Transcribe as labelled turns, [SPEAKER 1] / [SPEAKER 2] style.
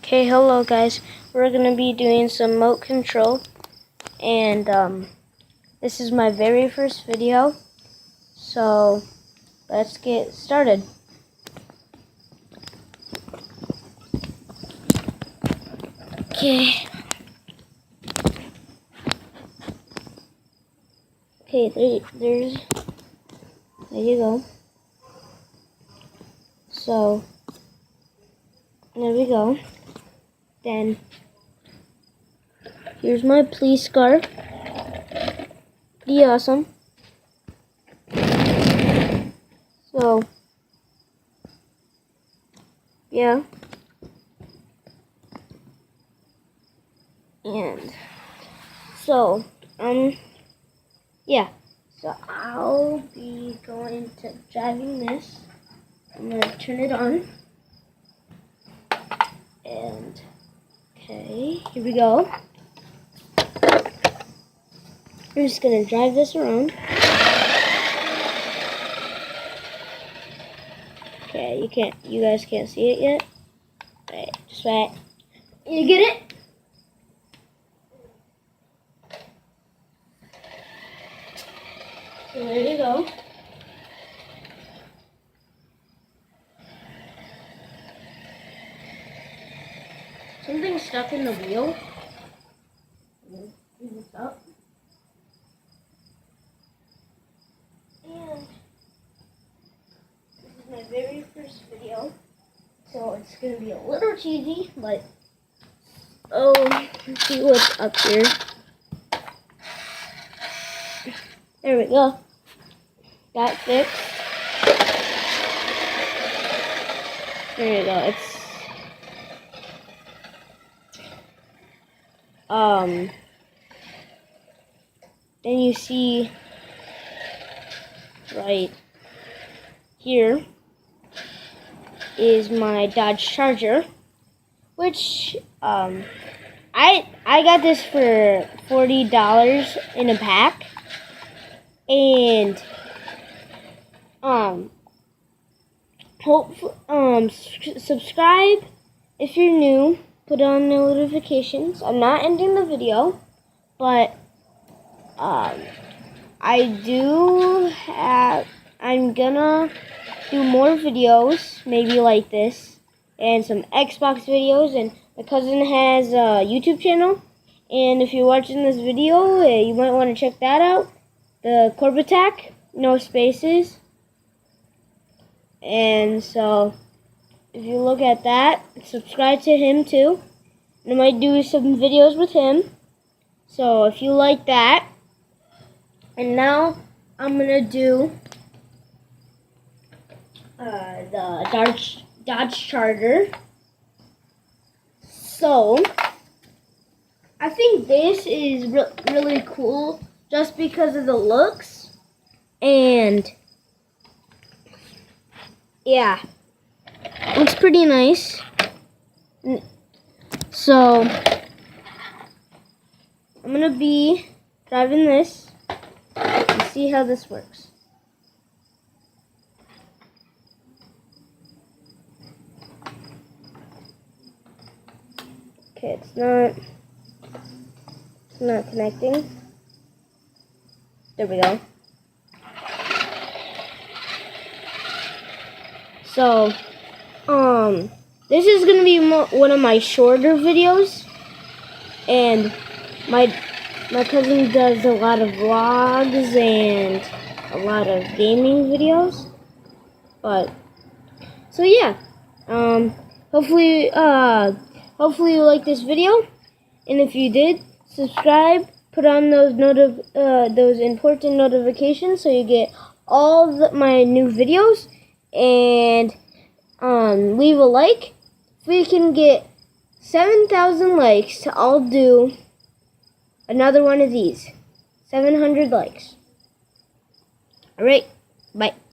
[SPEAKER 1] Okay, hello guys. We're going to be doing some remote control, and this is my very first video, so let's get started. Okay. Okay, there you go. So, there we go. Then, here's my police car. Pretty awesome. So, yeah. And, so, yeah. So, I'll be going to driving this. I'm going to turn it on. And, okay, here we go. I'm just going to drive this around. Okay, you guys can't see it yet. Right, just wait. You get it? So there you go. Something's stuck in the wheel. Move this up. And this is my very first video, so it's gonna be a little cheesy, but let's see what's up here. There we go. Got fixed. There you go. It's then you see right here is my Dodge Charger, which I got this for $40 in a pack, and subscribe if you're new. Put on notifications. I'm not ending the video, but I'm gonna do more videos, maybe like this, and some Xbox videos, and my cousin has a YouTube channel, and if you're watching this video, you might want to check that out. The Corbatak, no spaces. And so, if you look at that, subscribe to him too. And I might do some videos with him. So if you like that. And now I'm gonna do the Dodge Charger. So I think this is really cool just because of the looks. And yeah, looks pretty nice. So I'm gonna be driving this and see how this works. Okay, it's not connecting. There we go. So, this is gonna be one of my shorter videos, and my cousin does a lot of vlogs and a lot of gaming videos. But so yeah, hopefully you like this video, and if you did, subscribe, put on those important notifications so you get all my new videos. And leave a like. If we can get 7,000 likes, I'll do another one of these. 700 likes. Alright, bye.